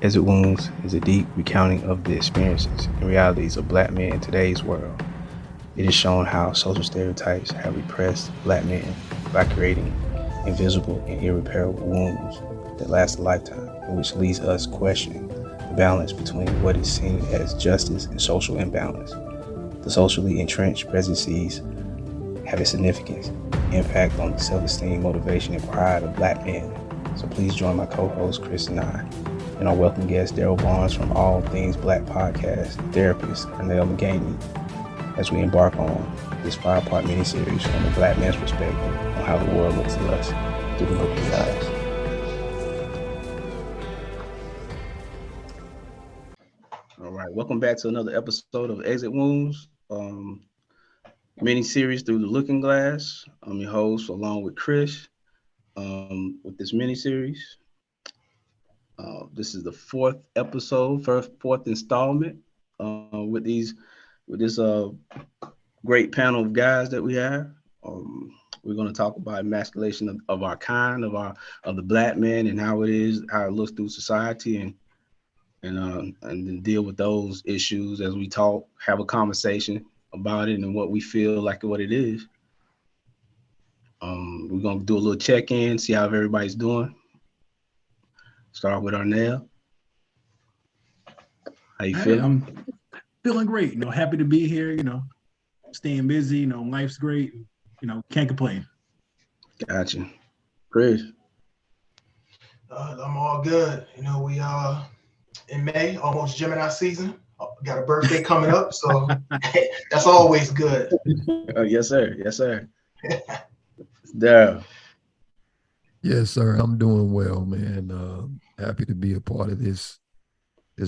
Exit Wounds is a deep recounting of the experiences and realities of black men in today's world. It is shown how social stereotypes have repressed black men by creating invisible and irreparable wounds that last a lifetime, and which leads us questioning the balance between what is seen as justice and social imbalance. The socially entrenched prejudices have a significant impact on the self-esteem, motivation, and pride of black men. So please join my co-host Chris and I, and our welcome guest Daryl Barnes from All Things Black Podcast, Therapist Earnell as we embark on this 5-part mini-series from a black man's perspective on how the world looks at us through the looking eyes. All right, welcome back to another episode of Exit Wounds, mini-series through the looking glass. I'm your host along with Chris with this mini-series. This is the fourth episode, fourth installment with this great panel of guys that we have. We're going to talk about emasculation of our kind, of the black man, and how it looks through society, and then deal with those issues as we talk, have a conversation about it and what we feel like what it is. We're going to do a little check-in, see how everybody's doing. Start with Earnell. How you feeling? I'm feeling great. Happy to be here. Staying busy. Life's great. Can't complain. Gotcha. Chris. I'm all good. We are in May, almost Gemini season. Got a birthday coming up, so that's always good. Yes, sir. Yes, sir. Daryl. Yes, sir. I'm doing well, man. Happy to be a part of this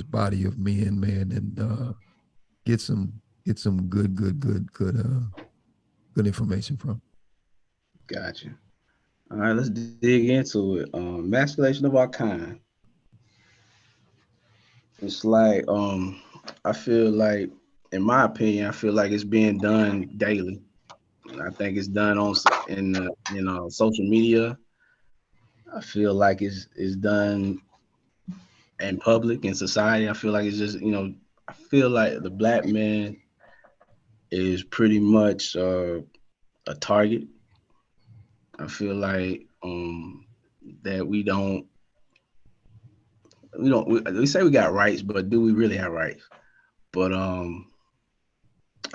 body of men, man, and get some good information from. Gotcha. All right, let's dig into it. Emasculation of our kind. It's like I feel like, in my opinion, it's being done daily. I think it's done in social media. I feel like it's done in public, in society. I feel like it's just, I feel like the black man is pretty much a target. I feel like that we say we got rights, but do we really have rights? But I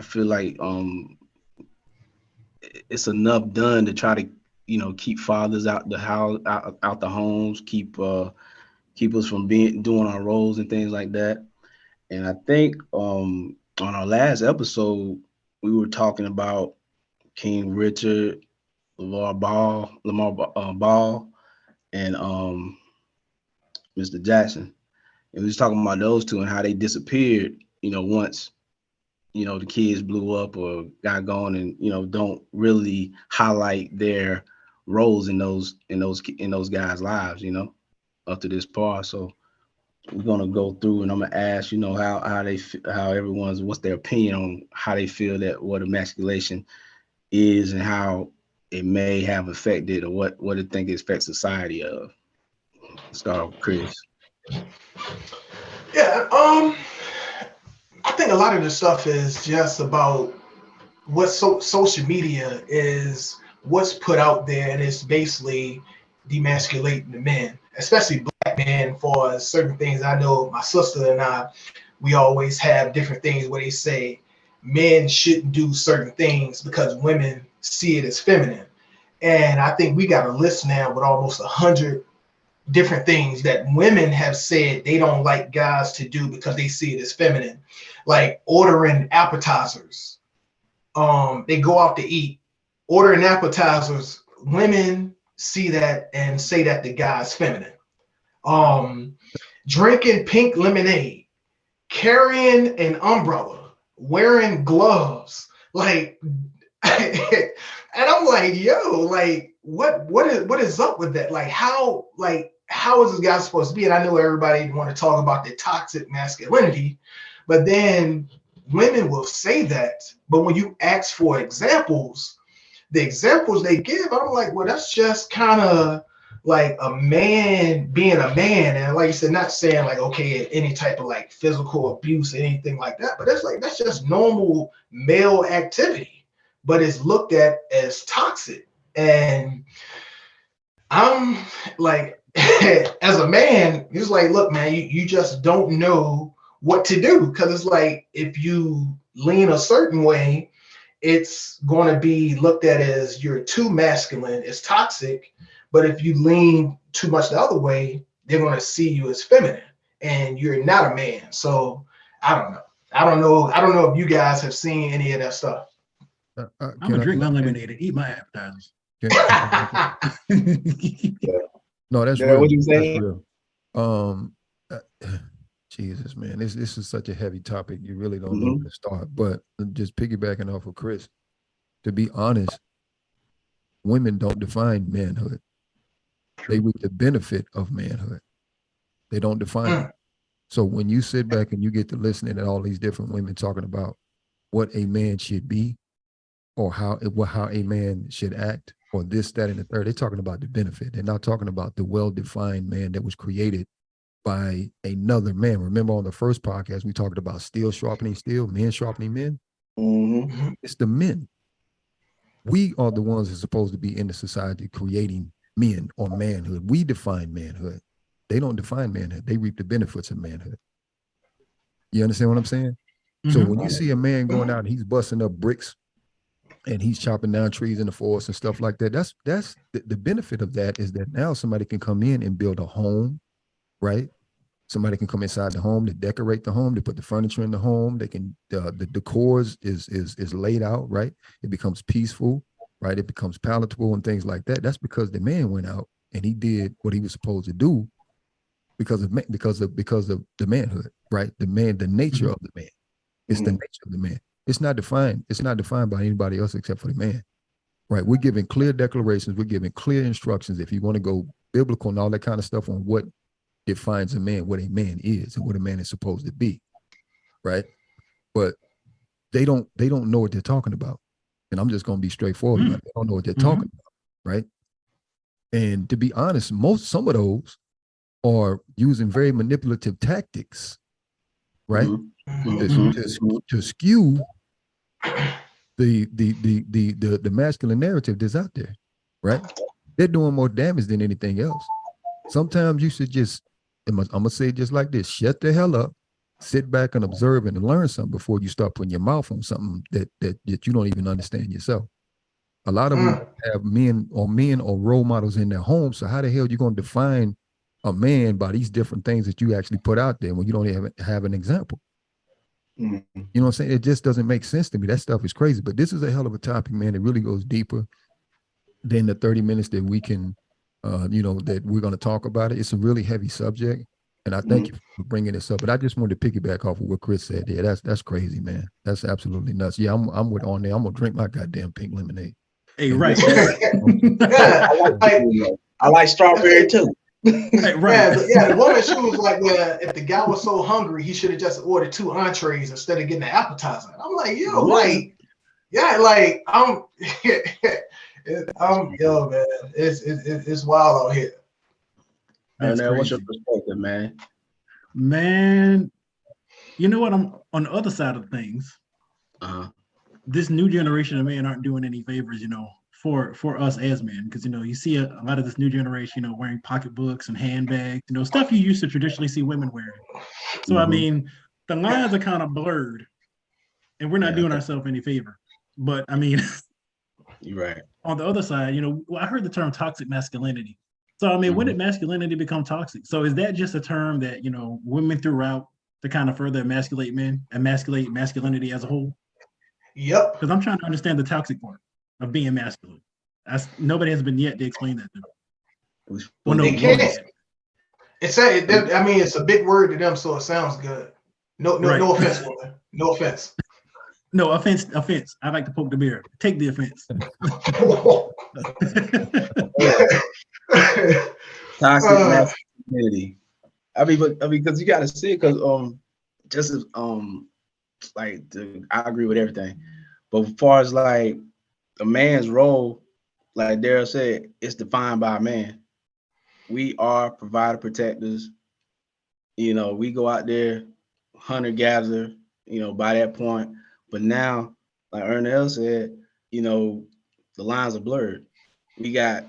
feel like it's enough done to try to keep fathers out the house, out the homes, keep us from doing our roles and things like that. And I think on our last episode we were talking about King Richard, Lamar Ball, and Mr. Jackson. And we was talking about those two and how they disappeared, once the kids blew up or got gone, and don't really highlight their roles in those guys' lives, up to this part. So we're gonna go through, and I'm gonna ask, what's their opinion on how they feel that what emasculation is and how it may have affected, or what they think it affects society of. Let's start with Chris. Yeah, I think a lot of the stuff is just about what social media is, what's put out there, and it's basically demasculating the men, especially black men, for certain things. I know my sister and I, we always have different things where they say men shouldn't do certain things because women see it as feminine. And I think we got a list now with almost 100 different things that women have said they don't like guys to do because they see it as feminine, like ordering appetizers. They go out to eat, ordering appetizers. Women see that and say that the guy's feminine. Drinking pink lemonade, carrying an umbrella, wearing gloves, like, and I'm like, yo, like, what is up with that? Like, how is this guy supposed to be? And I know everybody want to talk about the toxic masculinity, but then women will say that. But when you ask for examples, the examples they give, I'm like, well, that's just kind of like a man being a man, and like you said, not saying like okay, any type of like physical abuse or anything like that, but that's just normal male activity, but it's looked at as toxic. And I'm like, as a man, it's like, look, man, you just don't know what to do, because it's like if you lean a certain way, it's going to be looked at as you're too masculine, it's toxic. But if you lean too much the other way, they're going to see you as feminine, and you're not a man. So I don't know. I don't know if you guys have seen any of that stuff. I'm gonna drink my lemonade and eat my appetizers. No, that's Yeah, real. what you That's saying? real. Jesus, man, this is such a heavy topic. You really don't know where to start. But just piggybacking off of Chris, to be honest, women don't define manhood. They reap the benefit of manhood. They don't define it. So when you sit back and you get to listening to all these different women talking about what a man should be, or how a man should act, or this, that, and the third, they're talking about the benefit. They're not talking about the well-defined man that was created by another man. Remember on the first podcast, we talked about steel sharpening steel, men sharpening men. It's the men. We are the ones that are supposed to be in the society creating men or manhood. We define manhood. They don't define manhood. They reap the benefits of manhood. You understand what I'm saying? So when you see a man going out and he's busting up bricks and he's chopping down trees in the forest and stuff like that, that's the benefit of that is that now somebody can come in and build a home, right? Somebody can come inside the home to decorate the home, to put the furniture in the home. They can the decors is laid out, right? It becomes peaceful, right? It becomes palatable and things like that. That's because the man went out and he did what he was supposed to do because of the manhood, right? The nature of the man. It's the nature of the man. It's not defined by anybody else except for the man, right? We're giving clear declarations. We're giving clear instructions. If you want to go biblical and all that kind of stuff on what defines a man, what a man is and what a man is supposed to be, right? But they don't know what they're talking about. And I'm just going to be straightforward about it. They don't know what they're talking about, right? And to be honest, some of those are using very manipulative tactics, right? To skew the masculine narrative that's out there, right? They're doing more damage than anything else. Sometimes you should just, I'm gonna say it just like this: shut the hell up, sit back and observe and learn something before you start putting your mouth on something that you don't even understand yourself. A lot of them have men or role models in their home. So how the hell are you going to define a man by these different things that you actually put out there when you don't even have an example? You know what I'm saying? It just doesn't make sense to me. That stuff is crazy. But this is a hell of a topic, man. It really goes deeper than the 30 minutes that we can, that we're going to talk about it. It's a really heavy subject. And I thank you for bringing this up. But I just wanted to piggyback off of what Chris said. Yeah, that's crazy, man. That's absolutely nuts. Yeah, I'm with on there. I'm going to drink my goddamn pink lemonade. Hey, right. I like strawberry too. Hey, right. Yeah, the woman, she was like, well, if the guy was so hungry, he should have just ordered 2 entrees instead of getting the appetizer. I'm like, yo, like, yeah, like, yo, man, it's wild out here. And what's your perspective, man? Man, you know what? I'm on the other side of things. This new generation of men aren't doing any favors, for us as men, because you see a lot of this new generation, wearing pocketbooks and handbags, stuff you used to traditionally see women wearing. So I mean, the lines are kind of blurred, and we're not doing ourselves any favor. But I mean, you're right. On the other side, I heard the term toxic masculinity. So I mean, when did masculinity become toxic? So is that just a term that women threw out to kind of further emasculate men, emasculate masculinity as a whole? Yep. Because I'm trying to understand the toxic part of being masculine. Nobody has been yet to explain that to me. Well, no, they can't. It's a big word to them, so it sounds good. No offense, woman. No offense. No offense. I like to poke the bear. Take the offense. Toxic masculinity. I mean, because you got to see it, because just as I agree with everything, but as far as like a man's role, like Daryl said, it's defined by a man. we are provider protectors. You know, we go out there, hunter gatherer, you know, by that point. But now, like Earnell said, you know, the lines are blurred. We got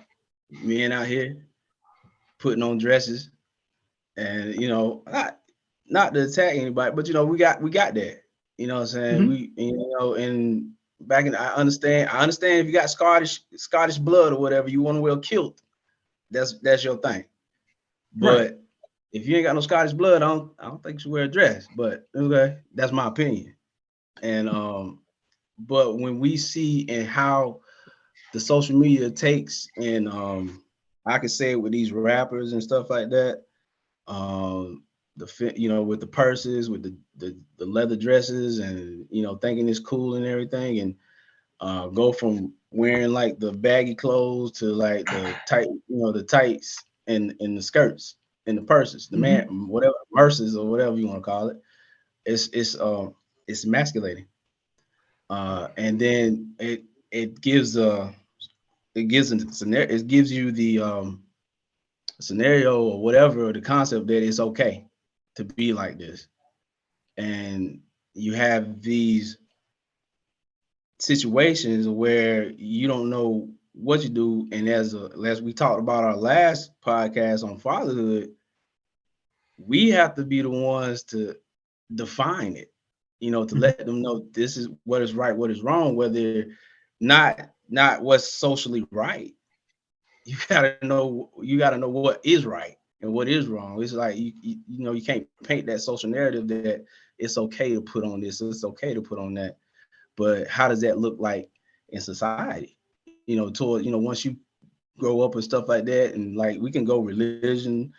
men out here putting on dresses, and you know, not to attack anybody, but you know, we got that. You know what I'm saying? Mhm. We, you know, and back in, I understand if you got Scottish blood or whatever, you want to wear a kilt. That's your thing. But Right. if you ain't got no Scottish blood, I don't think you should wear a dress. But okay, that's my opinion. And but when we see and how the social media takes, and I can say it with these rappers and stuff like that, you know, with the purses, with the leather dresses, and you know, thinking it's cool and everything, and go from wearing like the baggy clothes to like the tight, you know, the tights and the skirts and the purses, the man, whatever, merces or whatever you want to call it. It's emasculating. And then it gives a scenario, it gives you the scenario or whatever, or the concept that it's okay to be like this. And you have these situations where you don't know what you do. And as we talked about our last podcast on fatherhood, we have to be the ones to define it, you know, to let them know this is what is right, what is wrong, whether not what's socially right. You gotta know what is right and what is wrong. It's like you know, you can't paint that social narrative that it's okay to put on this, it's okay to put on that. But how does that look like in society? You know, toward, you know, once you grow up and stuff like that, and like we can go religion,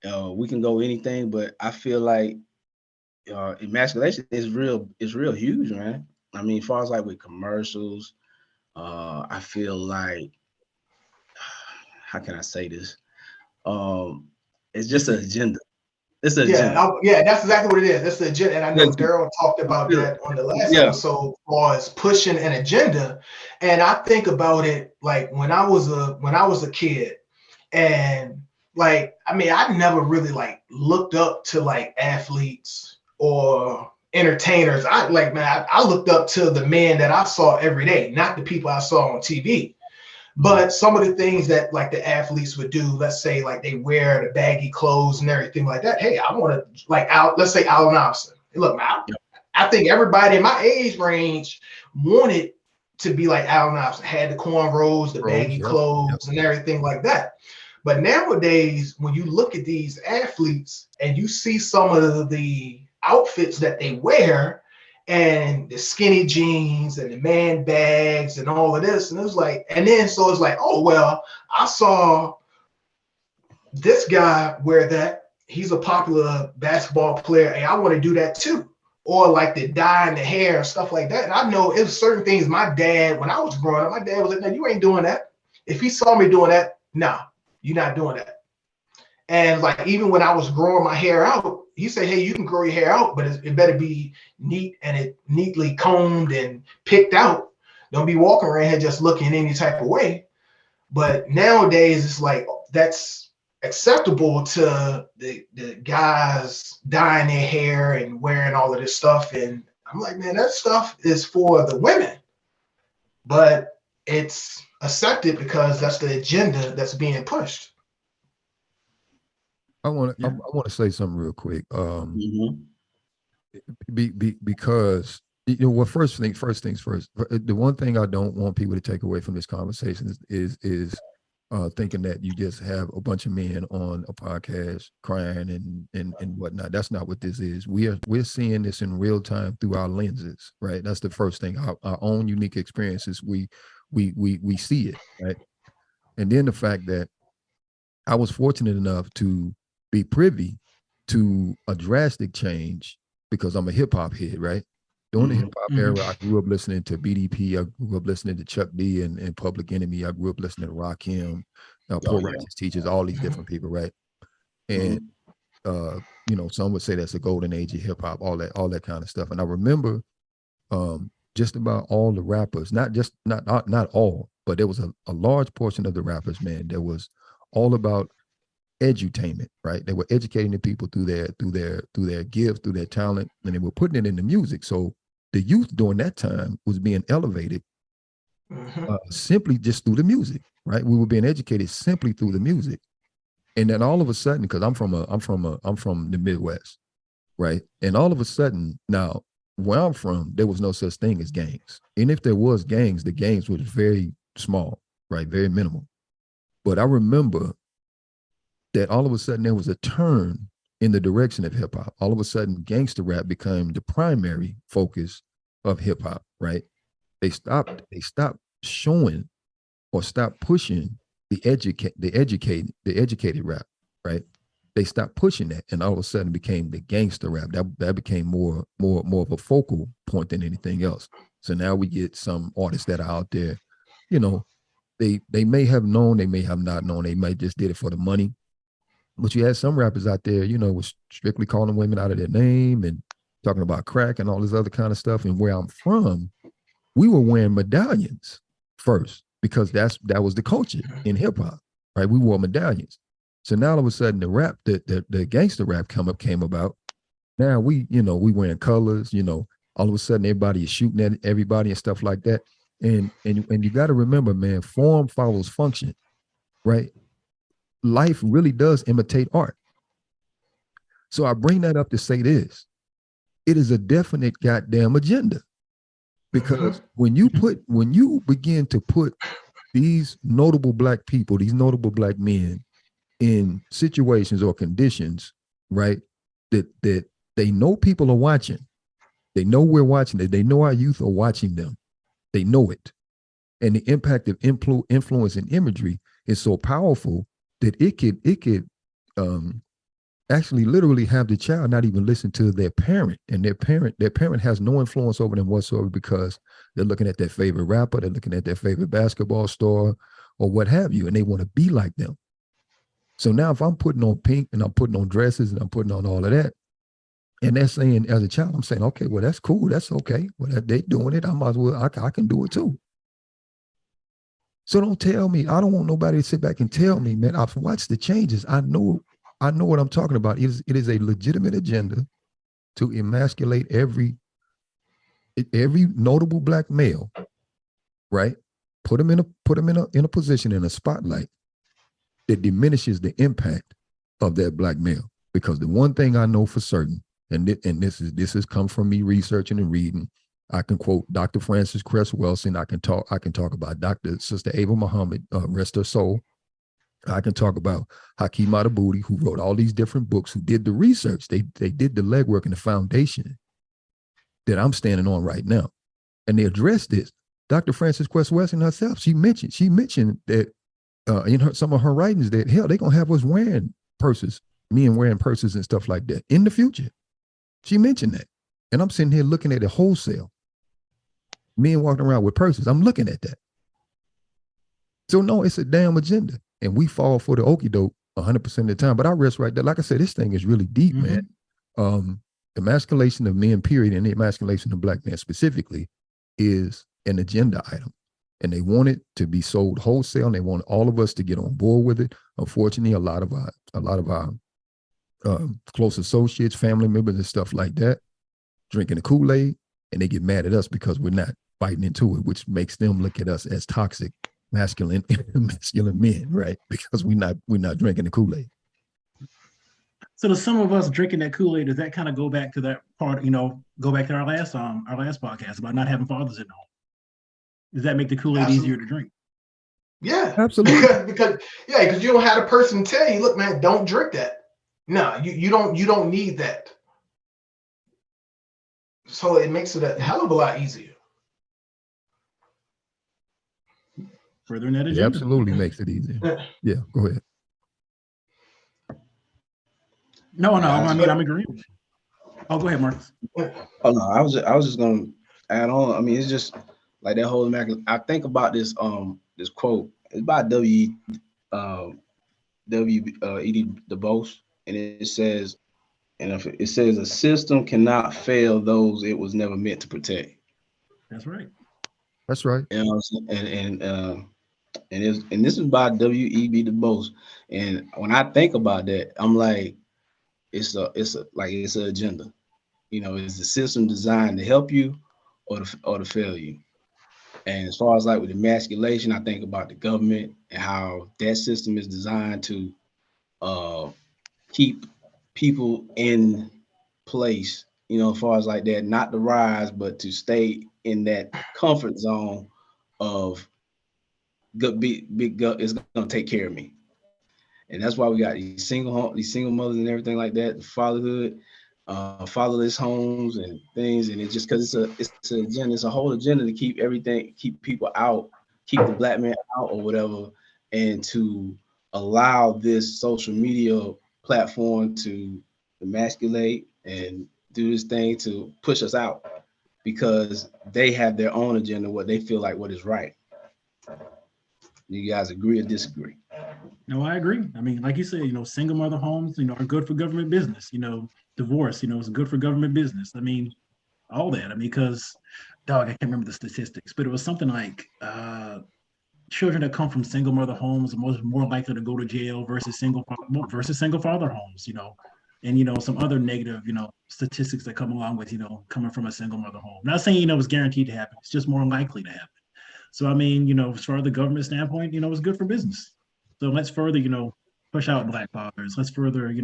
we can go anything, but I feel like emasculation is real huge, man. I mean, as far as like with commercials, I feel like, how can I say this? It's just an agenda. It's an agenda. Yeah, that's exactly what it is. That's the agenda, and I know Yes, Daryl talked I about feel, that on the last yeah. episode, was pushing an agenda. And I think about it like when I was a kid, and like, I mean, I never really like looked up to like athletes or entertainers. I looked up to the men that I saw every day, not the people I saw on TV. But some of the things that like the athletes would do, let's say like they wear the baggy clothes and everything like that. Hey, I want to like let's say Allen Iverson. Hey, look, man, I think everybody in my age range wanted to be like Allen Iverson, had the cornrows, the baggy clothes, and everything like that. But nowadays, when you look at these athletes and you see some of the outfits that they wear, and the skinny jeans and the man bags and all of this, and it was like, and then so it's like, oh well, I saw this guy wear that. He's a popular basketball player, and I want to do that too. Or like the dye in the hair, stuff like that. And I know it was certain things my dad, when I was growing up, my dad was like, no, you ain't doing that. If he saw me doing that, nah, you're not doing that. And like, even when I was growing my hair out, he said, hey, you can grow your hair out, but it better be neat and it neatly combed and picked out. Don't be walking around here just looking any type of way. But nowadays, it's like that's acceptable to the guys dyeing their hair and wearing all of this stuff. And I'm like, man, that stuff is for the women. But it's accepted because that's the agenda that's being pushed. I want to say something real quick. Because you know what, first things first. The one thing I don't want people to take away from this conversation is thinking that you just have a bunch of men on a podcast crying and whatnot. That's not what this is. We're seeing this in real time through our lenses, right? That's the first thing. Our own unique experiences. We see it, right? And then the fact that I was fortunate enough to be privy to a drastic change because I'm a hip hop head, right? During the hip hop era, I grew up listening to BDP. I grew up listening to Chuck D and Public Enemy. I grew up listening to Rakim, Poor Righteous Teachers, all these different people, right? And you know, some would say that's a golden age of hip hop, all that kind of stuff. And I remember just about all the rappers, not all, but there was a large portion of the rappers, man, that was all about edutainment, right? They were educating the people through their gift, through their talent, and they were putting it in the music. So the youth during that time was being elevated simply just through the music, right? We were being educated simply through the music. And then all of a sudden, because I'm from the Midwest, right? And all of a sudden, now where I'm from, there was no such thing as gangs. And if there was gangs, the gangs were very small, right? Very minimal. But I remember that all of a sudden there was a turn in the direction of hip hop. All of a sudden, gangster rap became the primary focus of hip hop, right? They stopped showing or stopped pushing the educated rap, right? They stopped pushing that, and all of a sudden became the gangster rap. That became more of a focal point than anything else. So now we get some artists that are out there, you know, they may have known, they may have not known, they might just did it for the money. But you had some rappers out there, you know, was strictly calling women out of their name and talking about crack and all this other kind of stuff. And where I'm from, we were wearing medallions first because that was the culture in hip hop, right? We wore medallions. So now all of a sudden the rap, the gangster rap came about. Now we wearing colors, you know, all of a sudden everybody is shooting at everybody and stuff like that. And you got to remember, man, form follows function, right? Life really does imitate art. So I bring that up to say this. It is a definite goddamn agenda. Because when you begin to put these notable black people, these notable black men in situations or conditions, right, that they know people are watching, they know we're watching it, they know our youth are watching them, they know it. And the impact of influence and imagery is so powerful that it could actually literally have the child not even listen to their parent, and their parent has no influence over them whatsoever because they're looking at their favorite rapper, they're looking at their favorite basketball star or what have you, and they want to be like them. So now if I'm putting on pink and I'm putting on dresses and I'm putting on all of that, and they're saying as a child, I'm saying, okay, well, that's cool, that's okay. Well, they doing it, I might as well, I can do it too. So don't tell me, I don't want nobody to sit back and tell me, man, I've watched the changes. I know what I'm talking about. It is a legitimate agenda to emasculate every notable black male, right? Put him in a position, in a spotlight that diminishes the impact of that black male. Because the one thing I know for certain, and this has come from me researching and reading, I can quote Dr. Frances Cress Welsing. I can talk about Dr. Sister Ava Muhammad, rest her soul. I can talk about Hakeem Adabudi, who wrote all these different books, who did the research. They did the legwork and the foundation that I'm standing on right now. And they addressed this. Dr. Frances Cress Welsing herself, she mentioned that in some of her writings that, hell, they're going to have us wearing purses, men wearing purses and stuff like that in the future. She mentioned that. And I'm sitting here looking at it wholesale. Men walking around with purses. I'm looking at that. So no, it's a damn agenda. And we fall for the okie doke 100% of the time. But I rest right there. Like I said, this thing is really deep, man. Emasculation of men, period, and the emasculation of black men specifically is an agenda item. And they want it to be sold wholesale, and they want all of us to get on board with it. Unfortunately, a lot of our close associates, family members, and stuff like that, drinking the Kool-Aid, and they get mad at us because we're not biting into it, which makes them look at us as toxic, masculine men, right? Because we're not drinking the Kool-Aid. So to some of us drinking that Kool-Aid, does that kind of go back to that part, go back to our last podcast about not having fathers in the home? Does that make the Kool-Aid easier to drink? Yeah, absolutely. Because you don't have a person tell you, look, man, don't drink that. No, you don't need that. So it makes it a hell of a lot easier. Furthering that agenda. It absolutely makes it easier. Yeah, go ahead. No, I mean, I'm agreeing with you. Oh, go ahead, Markis. Oh no, I was just gonna add on. I mean, it's just like that whole I think about this this quote. It's by W.E.D. Du Bois, and it says, a system cannot fail those it was never meant to protect. That's right. That's right. You know what I'm saying? And And this is by W.E.B. Du Bois. And when I think about that, I'm like, it's an agenda. You know, is the system designed to help you or to fail you? And as far as like with emasculation, I think about the government and how that system is designed to keep people in place, you know, as far as like that, not to rise, but to stay in that comfort zone of good big is gonna take care of me. And that's why we got these single mothers and everything like that, fatherhood, fatherless homes and things. And it's just because it's an agenda, it's a whole agenda to keep people out, keep the black man out or whatever, and to allow this social media platform to emasculate and do this thing to push us out because they have their own agenda, what they feel like what is right. You guys agree or disagree? No, I agree. I mean, like you said, single mother homes, are good for government business. Divorce, is good for government business. I mean, all that. I mean, because, dog, I can't remember the statistics, but it was something like children that come from single mother homes are more likely to go to jail versus single father homes. And some other negative, statistics that come along with, coming from a single mother home. Not saying, it's guaranteed to happen. It's just more likely to happen. So, I mean, as far as the government standpoint, it's good for business. So let's further, push out black fathers. Let's further,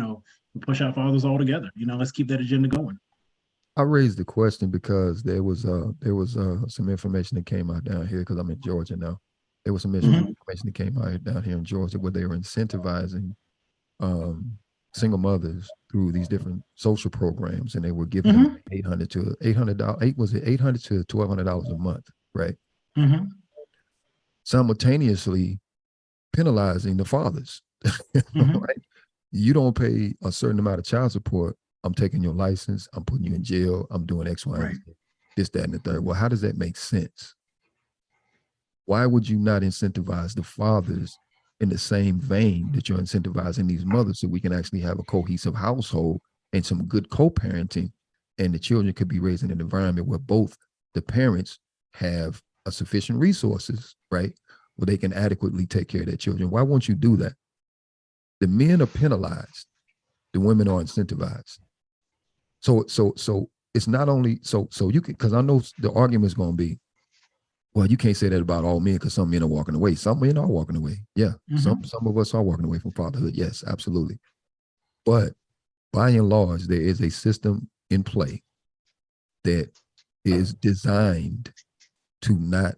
push out fathers altogether. Let's keep that agenda going. I raised the question because there was some information that came out down here because I'm in Georgia now. There was some information that came out down here in Georgia where they were incentivizing single mothers through these different social programs, and they were giving them $800 to $1,200 a month, right? Simultaneously penalizing the fathers, right? You don't pay a certain amount of child support, I'm taking your license, I'm putting you in jail, I'm doing X, Y, and Z, this, that, and the third. Well, how does that make sense? Why would you not incentivize the fathers in the same vein that you're incentivizing these mothers so we can actually have a cohesive household and some good co-parenting, and the children could be raised in an environment where both the parents have a sufficient resources, right, where they can adequately take care of their children? Why won't you do that? The men are penalized, the women are incentivized. So it's not only so you can, because I know the argument is going to be, well, you can't say that about all men because some men are walking away. Some men are walking away. Yeah, some of us are walking away from fatherhood. Yes, absolutely. But by and large, there is a system in play that is designed to not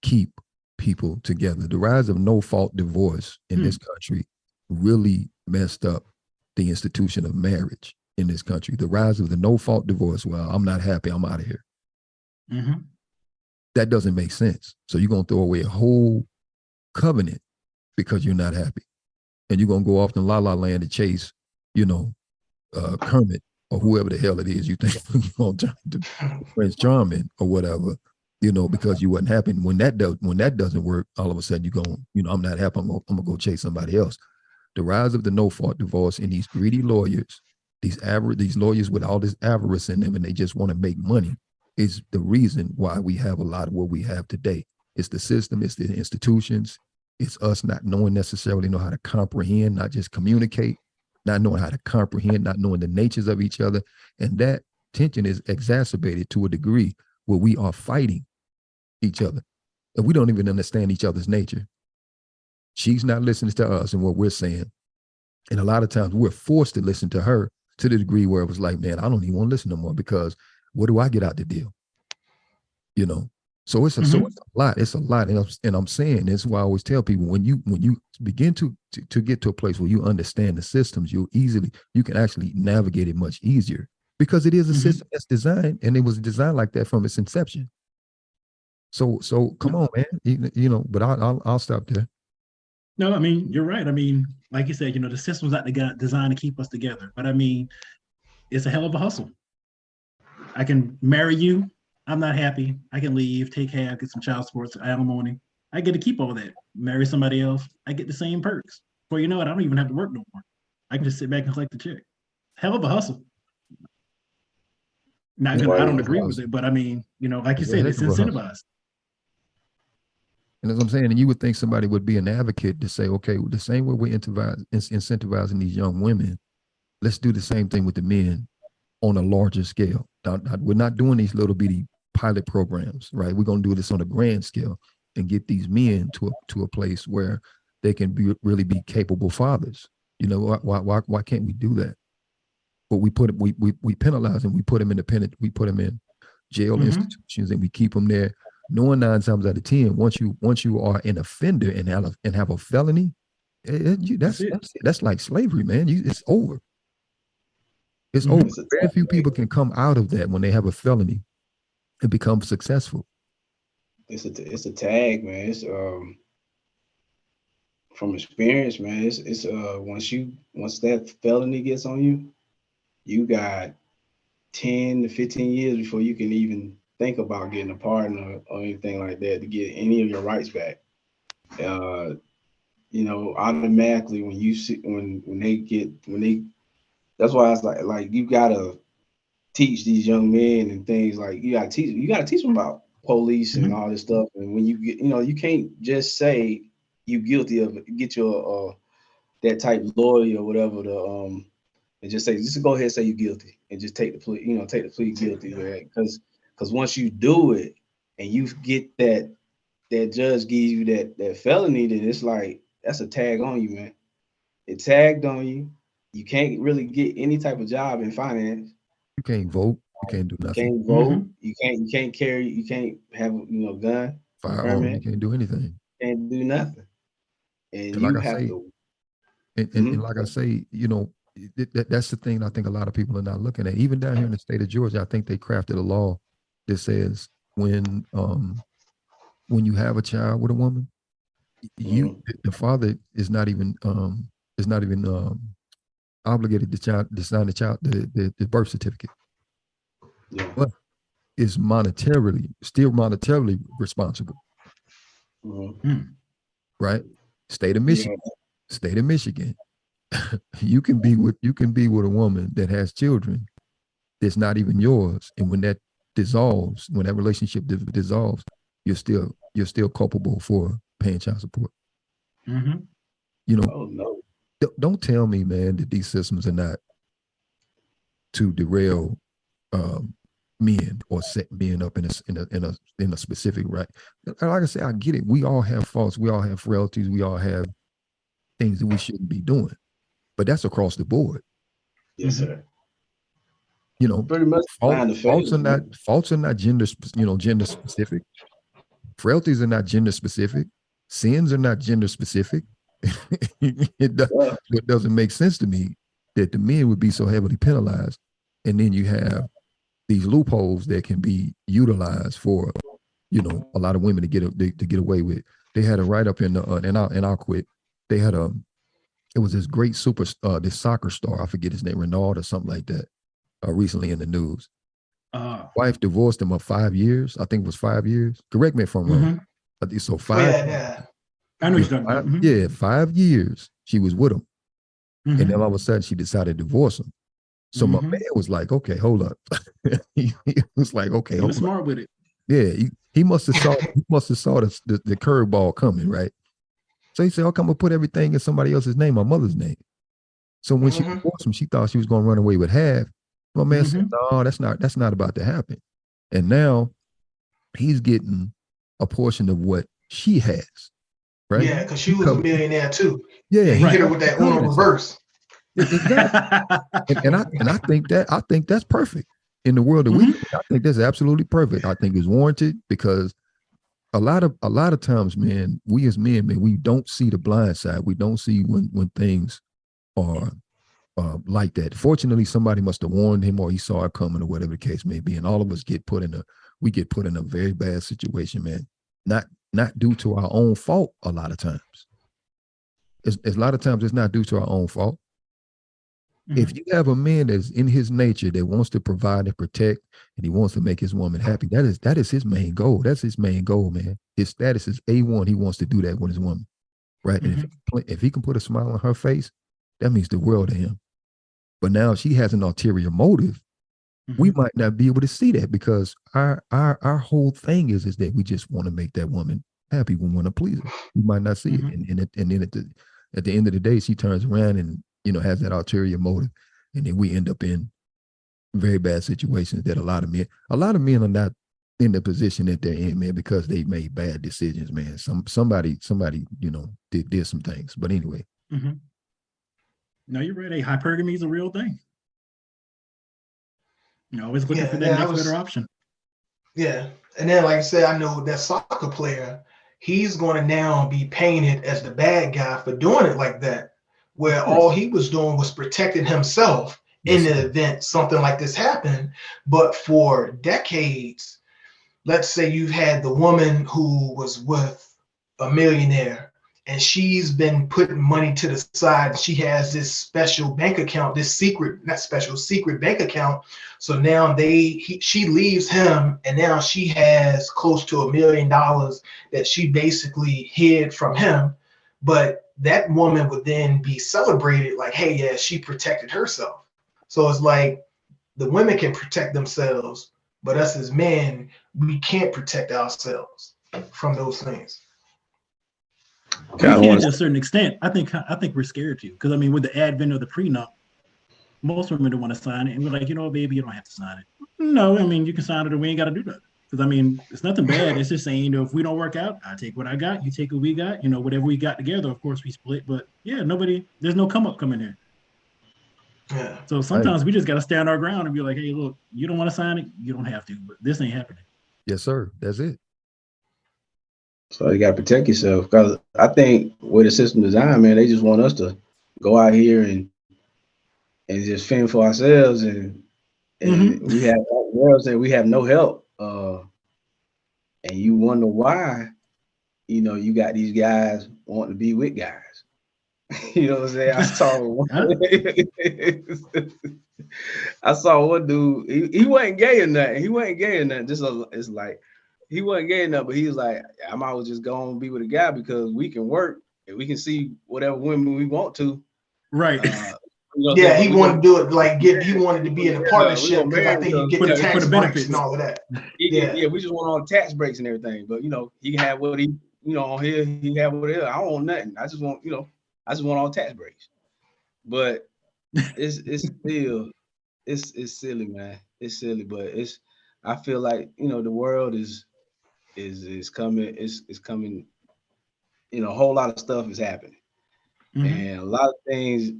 keep people together. The rise of no-fault divorce in this country really messed up the institution of marriage in this country. The rise of the no-fault divorce, well, I'm not happy, I'm out of here. That doesn't make sense. So you're going to throw away a whole covenant because you're not happy. And you're going to go off to La La Land to chase, Kermit or whoever the hell it is you think you're going to turn to Prince Charming or whatever, because you wasn't happy. When that doesn't work, all of a sudden you go, I'm not happy, I'm going to go chase somebody else. The rise of the no-fault divorce and these greedy lawyers, these lawyers with all this avarice in them, and they just want to make money, is the reason why we have a lot of what we have today. It's the system, it's the institutions, it's us not knowing necessarily how to comprehend, not just communicate, not knowing how to comprehend, not knowing the natures of each other. And that tension is exacerbated to a degree where we are fighting each other. And we don't even understand each other's nature. She's not listening to us and what we're saying. And a lot of times we're forced to listen to her to the degree where it was like, man, I don't even want to listen no more because what do I get out the deal? So it's a lot. It's a lot. And I'm saying this is why I always tell people, when you begin to get to a place where you understand the systems, you can actually navigate it much easier because it is a system that's designed, and it was designed like that from its inception. So come on, man. But I'll stop there. No, I mean, you're right. I mean, like you said, the system's not designed to keep us together. But I mean, it's a hell of a hustle. I can marry you. I'm not happy. I can leave, take half, get some child support, alimony. I get to keep all that. Marry somebody else. I get the same perks. Well, you know what? I don't even have to work no more. I can just sit back and collect the check. Hell of a hustle. I don't agree with it, but I mean, like you said, it's incentivized. And as I'm saying, and you would think somebody would be an advocate to say, okay, well, the same way we're incentivizing these young women, let's do the same thing with the men on a larger scale. We're not doing these little bitty pilot programs, right? We're going to do this on a grand scale and get these men to a place where they can really be capable fathers. You know, why can't we do that? But we penalize them. We put them independent. We put them in jail institutions, and we keep them there, knowing 9 times out of 10, once you are an offender and have a felony, that's like slavery, man. It's over. It's over. Very few people can come out of that when they have a felony and become successful. It's a tag, man. It's from experience, man. It's once that felony gets on you, you got 10 to 15 years before you can even think about getting a pardon or anything like that to get any of your rights back. You know, automatically when you see when they that's why it's like you gotta teach these young men and things, like you gotta teach them about police and all this stuff. And when you get, you know, you can't just say you guilty of it, get your that type lawyer or whatever to and just go ahead and say you're guilty and just take the plea, take the plea guilty, right? Because once you do it and you get that judge gives you that felony, then it's like that's a tag on you, man. It tagged on you. You can't really get any type of job in finance. You can't vote. You can't do nothing. You can't vote. You can't carry. You can't have gun. Firearm. You can't do anything. Can't do nothing. And you like have to. And like I say, that's the thing I think a lot of people are not looking at. Even down here in the state of Georgia, I think they crafted a law that says when you have a child with a woman, the father is not even obligated to sign the birth certificate. Yeah. But is still monetarily responsible. Right? State of Michigan. You can be with a woman that has children that's not even yours, and when that dissolves, when that relationship dissolves, you're still culpable for paying child support. Oh, no. Don't tell me, man, that these systems are not to derail men or set men up in a specific right. Like I say, I get it. We all have faults. We all have frailties. We all have things that we shouldn't be doing. But that's across the board. Yes, sir. Pretty much faults are not gender specific. Frailties are not gender specific. Sins are not gender specific. It doesn't make sense to me that the men would be so heavily penalized, and then you have these loopholes that can be utilized for, a lot of women to get away with. They had a write-up in the and I'll quit. They had it was this great this soccer star, I forget his name, Renaud or something like that, recently in the news. Wife divorced him of 5 years. I think it was 5 years. Correct me if I'm wrong. I think so. 5. I know you're talking about. Yeah, 5 years she was with him, and then all of a sudden she decided to divorce him. So my man was like, "Okay, hold up." he was like, "Okay, he was smart with it." Yeah, he must have saw the curveball coming, right? So he said, "Okay, I'm gonna put everything in somebody else's name, my mother's name." So when she divorced him, she thought she was gonna run away with half. My man said, "No, that's not about to happen." And now he's getting a portion of what she has, right? Yeah, because she was a millionaire too. Yeah, he hit her with that Uno reverse. Exactly. and I think that's perfect in the world that we. I think that's absolutely perfect. I think it's warranted because a lot of times, man, we as men, man, we don't see the blind side. We don't see when things are like that. Fortunately, somebody must have warned him, or he saw it coming, or whatever the case may be. And all of us get put in a very bad situation, man. Not due to our own fault. A lot of times, a lot of times it's not due to our own fault. If you have a man that's in his nature that wants to provide and protect, and he wants to make his woman happy, that is his main goal. That's his main goal, man. His status is A1. He wants to do that with his woman, right? And if he can put a smile on her face, that means the world to him. But now if she has an ulterior motive, we might not be able to see that because our whole thing is that we just want to make that woman Have people want to please her. You might not see it, and then at the end of the day, she turns around and has that ulterior motive, and then we end up in very bad situations that a lot of men are not in the position that they're in, man, because they made bad decisions, man. Somebody did some things, but anyway. No, you're right. Hey, hypergamy is a real thing. Always looking for that next better option. Yeah, and then like I said, I know that soccer player, he's going to now be painted as the bad guy for doing it like that, where all he was doing was protecting himself in the event something like this happened. But for decades, let's say you've had the woman who was with a millionaire and she's been putting money to the side. She has this special bank account, this secret bank account. So now she leaves him, and now she has close to $1 million that she basically hid from him. But that woman would then be celebrated like, hey, yeah, she protected herself. So it's like the women can protect themselves, but us as men, we can't protect ourselves from those things. We can to a certain extent. I think we're scared to, because I mean, with the advent of the prenup, most women don't want to sign it, and we're like, baby, you don't have to sign it. No, I mean, you can sign it, or we ain't got to do that. Because I mean, it's nothing bad. It's just saying, if we don't work out, I take what I got, you take what we got. Whatever we got together, of course we split. But yeah, there's no come up coming here. Yeah. So sometimes we just got to stand our ground and be like, hey, look, you don't want to sign it, you don't have to, but this ain't happening. Yes, sir. That's it. So you got to protect yourself, because I think with the system design, man, they just want us to go out here and just fend for ourselves, and we have girls that we have no help, and you wonder why, you got these guys wanting to be with guys. You know what I'm saying? I saw one dude. He wasn't gay or nothing. It's like he wasn't gay enough, but he was like, I might as well just go and be with a guy because we can work and we can see whatever women we want to. Right. He wanted to do it like he wanted to be in a partnership because I think you get the tax breaks and all of that. We just want all the tax breaks and everything. But he can have what he on here, he can have whatever. I don't want nothing. I just want all tax breaks. But it's still it's silly, man. It's silly, but I feel like the world is coming. It's coming. A whole lot of stuff is happening, and a lot of things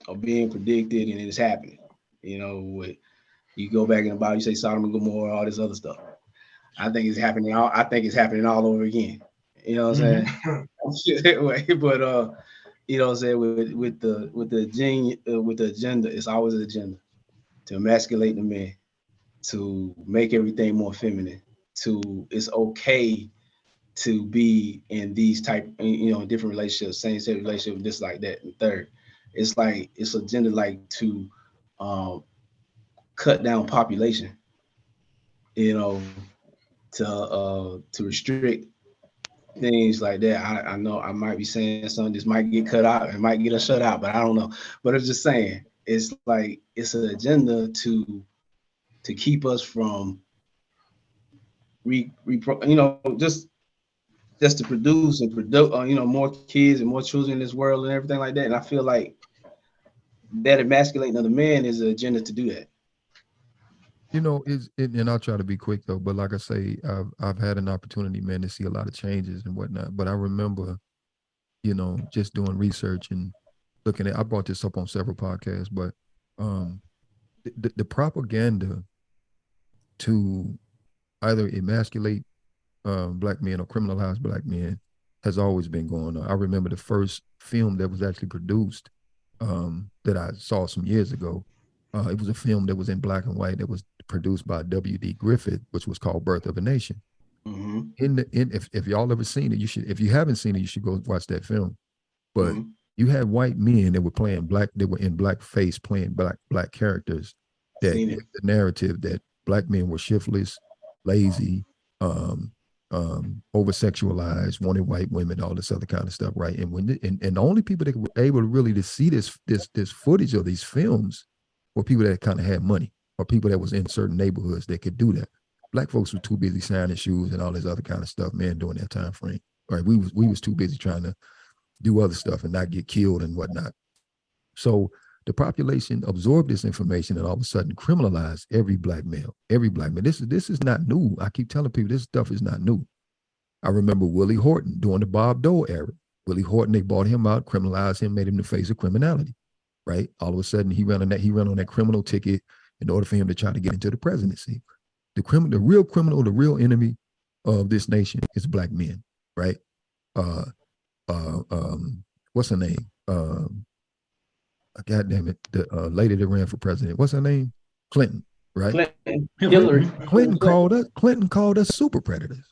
are being predicted, and it's happening. You go back in the Bible, you say Sodom and Gomorrah, all this other stuff. I think it's happening all over again. You know what I'm saying? But you know what I'm saying, with the agenda, it's always an agenda to emasculate the men, to make everything more feminine, it's okay to be in these type, different relationships, same-sex relationship, this, like that, and third. It's like it's agenda like to cut down population, to restrict things like that. I know I might be saying something, this might get cut out, it might get us shut out, but I don't know. But I'm just saying, it's like it's an agenda to keep us from just to produce more kids and more children in this world and everything like that. And I feel like that emasculating of the man is an agenda to do that. And I'll try to be quick though, but like I say, I've had an opportunity, man, to see a lot of changes and whatnot. But I remember, just doing research and looking at, I brought this up on several podcasts, but the propaganda to either emasculate black men or criminalize black men has always been going on. I remember the first film that was actually produced that I saw some years ago. It was a film that was in black and white that was produced by W.D. Griffith, which was called Birth of a Nation. If y'all ever seen it, you should. If you haven't seen it, you should go watch that film. But you had white men that were playing that were in blackface, playing black characters. That the narrative that black men were shiftless, lazy, over-sexualized, wanted white women, all this other kind of stuff, right? And and the only people that were able to really to see this footage of these films were people that kind of had money, or people that was in certain neighborhoods that could do that. Black folks were too busy signing shoes and all this other kind of stuff, man, during that time frame. Right? We was too busy trying to do other stuff and not get killed and whatnot. So the population absorbed this information and all of a sudden criminalized every black male. This is not new. I keep telling people this stuff is not new. I remember Willie Horton during the Bob Dole era. Willie Horton, they bought him out, criminalized him, made him the face of criminality. Right? All of a sudden he ran on that criminal ticket in order for him to try to get into the presidency. The real criminal, the real enemy of this nation is black men, right? What's her name? God damn it, the lady that ran for president. What's her name? Clinton, right? Hillary. Clinton called us super predators,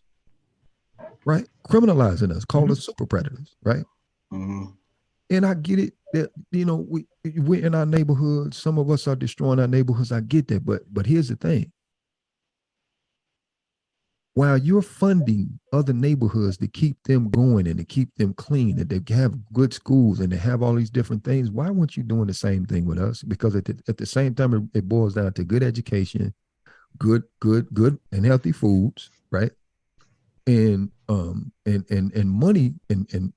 right? Criminalizing us, called us super predators, right? Mm-hmm. And I get it that, you know, we're in our neighborhoods. Some of us are destroying our neighborhoods. I get that, but here's the thing. While you're funding other neighborhoods to keep them going and to keep them clean and they have good schools and they have all these different things, why weren't you doing the same thing with us? Because at the same time, it boils down to good education, good and healthy foods, right? And money and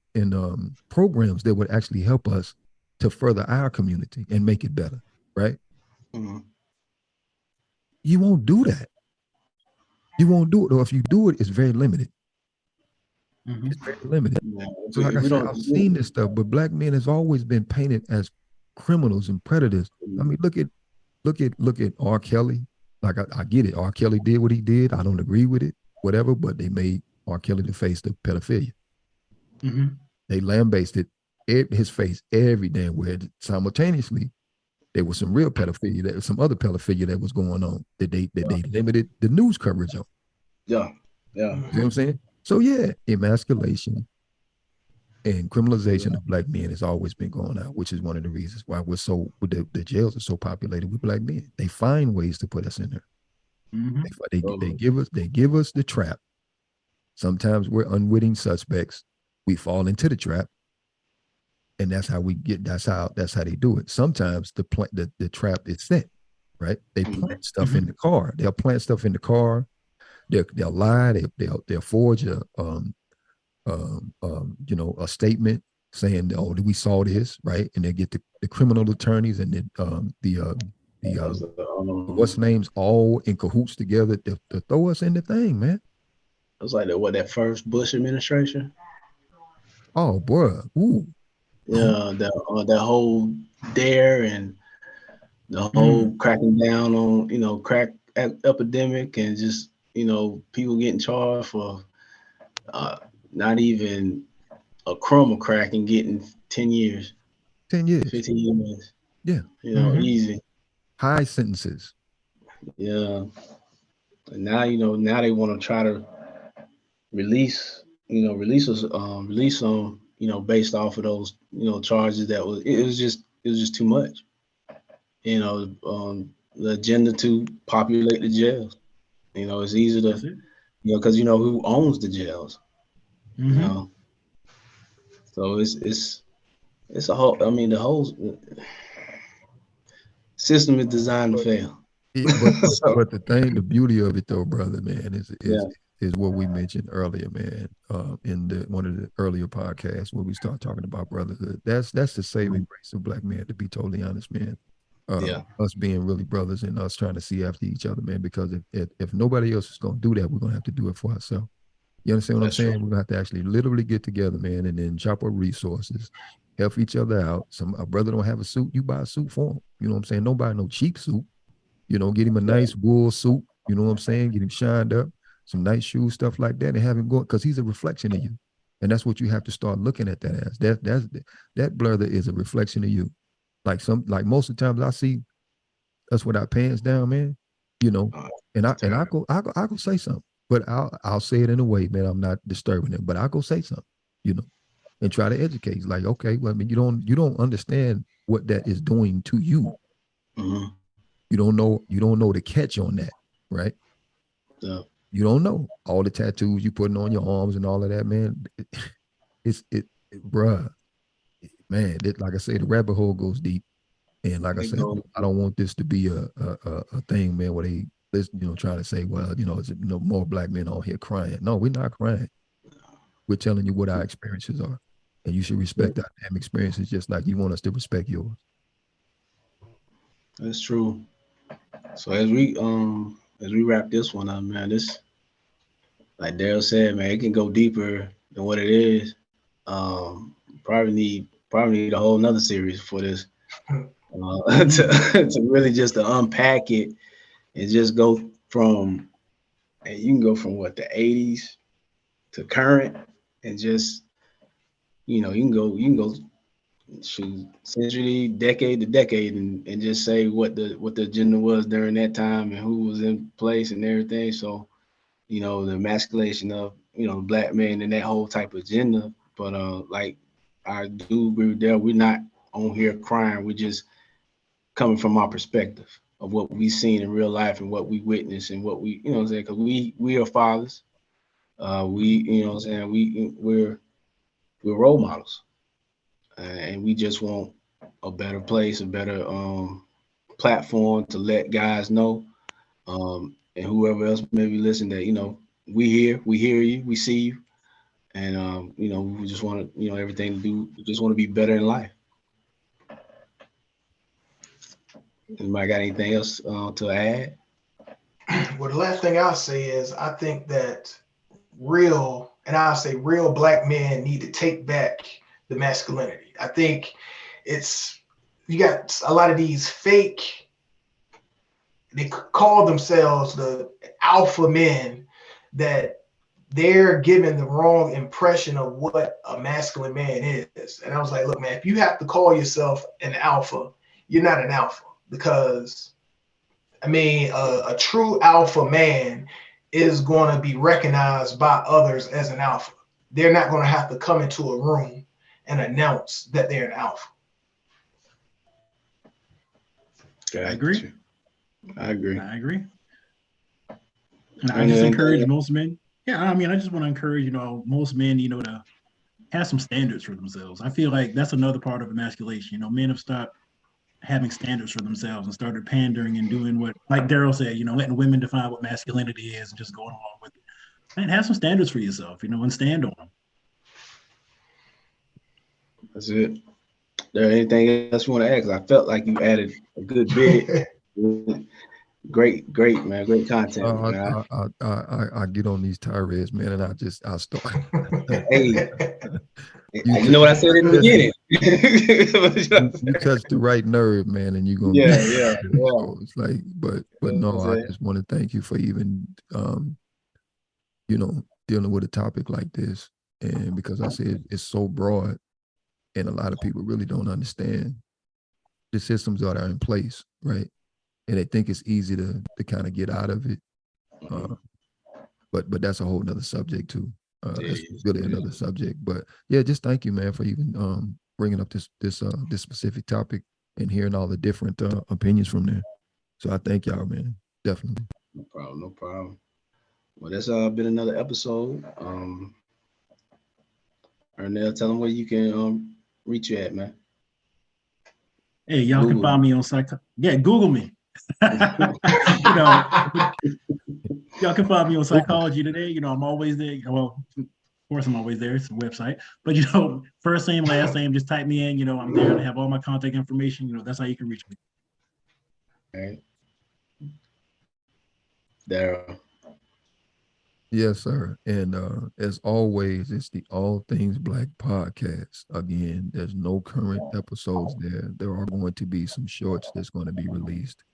programs that would actually help us to further our community and make it better, right? Mm-hmm. You won't do that. You won't do it, or if you do it, it's very limited. Mm-hmm. It's very limited. Yeah. So like I said, I've seen this stuff, but black men has always been painted as criminals and predators. I mean, look at R. Kelly. Like I get it. R. Kelly did what he did. I don't agree with it, whatever, but they made R. Kelly the face of pedophilia. Mm-hmm. They lambasted his face every damn where. Simultaneously, there was some real pedophilia, there was some other pedophilia that was going on that they limited the news coverage on. Yeah. You know what I'm saying? So yeah, emasculation and criminalization of black men has always been going on, which is one of the reasons why the jails are so populated with black men. They find ways to put us in there. Mm-hmm. They give us the trap. Sometimes we're unwitting suspects. We fall into the trap. And that's how they do it. Sometimes the trap is set, right? They plant stuff in the car. They'll plant stuff in the car. They'll lie. They'll forge a statement saying, "Oh, we saw this," right? And they get the criminal attorneys and what's names all in cahoots together to throw us in the thing, man. It was like that first Bush administration. Oh, boy, ooh. Yeah, that whole dare and the whole cracking down on crack epidemic and just people getting charged for not even a crumb of crack and getting 10 years, 15 years. Yeah, easy high sentences. Yeah, and now they want to try to release them. Based off of those, charges it was just too much. The agenda to populate the jails. It's easy to, because who owns the jails. Mm-hmm. So it's a whole. I mean, the whole system is designed to fail. But the beauty of it though, brother, man, is what we mentioned earlier, man, in one of the earlier podcasts where we start talking about brotherhood. That's the saving grace of black men, to be totally honest, man. Us being really brothers and us trying to see after each other, man, because if nobody else is going to do that, we're going to have to do it for ourselves. You understand what I'm saying? We're going to have to actually literally get together, man, and then chop up resources, help each other out. A brother don't have a suit, you buy a suit for him. You know what I'm saying? Don't buy no cheap suit. Get him a nice wool suit. You know what I'm saying? Get him shined up. Some nice shoes, stuff like that, and have him going, because he's a reflection of you. And that's what you have to start looking at that as. That brother is a reflection of you. Like most of the times I see us with our pants down, man, and I go say something, but I'll say it in a way, man, I'm not disturbing him, but I'll go say something, and try to educate. It's like, okay, well, I mean, you don't understand what that is doing to you. Mm-hmm. You don't know the catch on that, right? Yeah. You don't know all the tattoos you putting on your arms and all of that, man. Bruh, man. Like I say, the rabbit hole goes deep, and like I said, I don't want this to be a thing, man, where they trying to say, well, it's more black men on here crying. No, we're not crying. We're telling you what our experiences are, and you should respect our damn experiences just like you want us to respect yours. That's true. So as we wrap this one up, man, this, like Daryl said, man, it can go deeper than what it is. Probably need a whole nother series for this to really just to unpack it and just go from, and you can go from what, the 80s to current, and just you can go shoot century, decade to decade, and just say what the agenda was during that time and who was in place and everything. So the emasculation of black men and that whole type of agenda. But like, I do agree with Dale, we're not on here crying. We're just coming from our perspective of what we've seen in real life and what we witnessed and what we, because we are fathers. We're role models, and we just want a better place, a better platform to let guys know, and whoever else maybe listen, that we hear you, we see you, and we just want everything to do. We just want to be better in life. Anybody got anything else to add? Well, the last thing I'll say is I think that real black men need to take back the masculinity. I think you got a lot of these fake, they call themselves the alpha men, that they're giving the wrong impression of what a masculine man is. And I was like, look, man, if you have to call yourself an alpha, you're not an alpha, because a true alpha man is going to be recognized by others as an alpha. They're not going to have to come into a room and announce that they're an alpha. I agree. And I just encourage most men. Yeah, I just want to encourage, most men, to have some standards for themselves. I feel like that's another part of emasculation. Men have stopped having standards for themselves and started pandering and doing what, like Daryl said, letting women define what masculinity is and just going along with it. And have some standards for yourself, and stand on them. That's it. There anything else you want to add? 'Cause I felt like you added a good bit. Great, man. Great content. Man. I get on these tirades, man, and I start. Hey, you know what I said in the beginning. You touched the right nerve, man, and you're gonna. Yeah. So it's like, but no, I just want to thank you for even, dealing with a topic like this, and because I said it's so broad, and a lot of people really don't understand the systems that are in place, right? And they think it's easy to kind of get out of it, but that's a whole nother subject too. That's really another subject. But yeah, just thank you, man, for even bringing up this specific topic and hearing all the different opinions from there. So I thank y'all, man. Definitely. No problem. Well, that's been another episode. Earnell, tell them where you can reach you at, man. Hey, y'all can find me on Google me. Y'all can find me on Psychology Today. I'm always there. Well, of course I'm always there. It's a website. But first name, last name, just type me in. I'm there to have all my contact information. That's how you can reach me. All right. Daryl. Yes, sir. And as always, it's the All Things Black podcast. Again, there's no current episodes there. There are going to be some shorts that's going to be released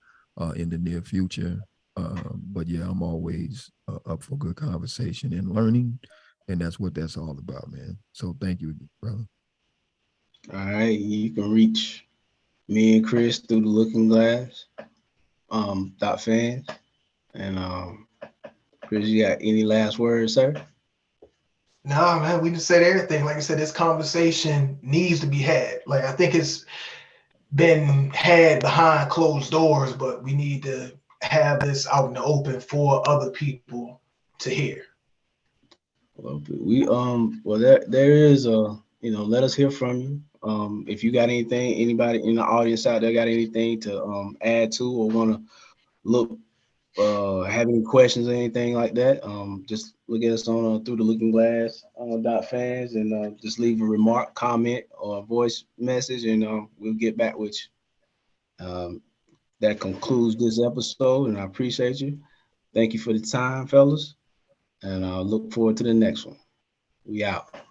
in the near future. But yeah, I'm always up for good conversation and learning. And that's what that's all about, man. So thank you, brother. All right. You can reach me and Chris through the Looking Glass .fans. And Chris, you got any last words, sir? Nah, man, we just said everything. Like I said, this conversation needs to be had. Like, I think it's been had behind closed doors, but we need to have this out in the open for other people to hear. Well, there is let us hear from you. If you got anything, anybody in the audience out there got anything to add to or want to look have any questions or anything like that, just look at us on Through the Looking Glass .fans, and just leave a remark, comment, or a voice message, and we'll get back with you. That concludes this episode, and I appreciate you. Thank you for the time, fellas, and I look forward to the next one. We out.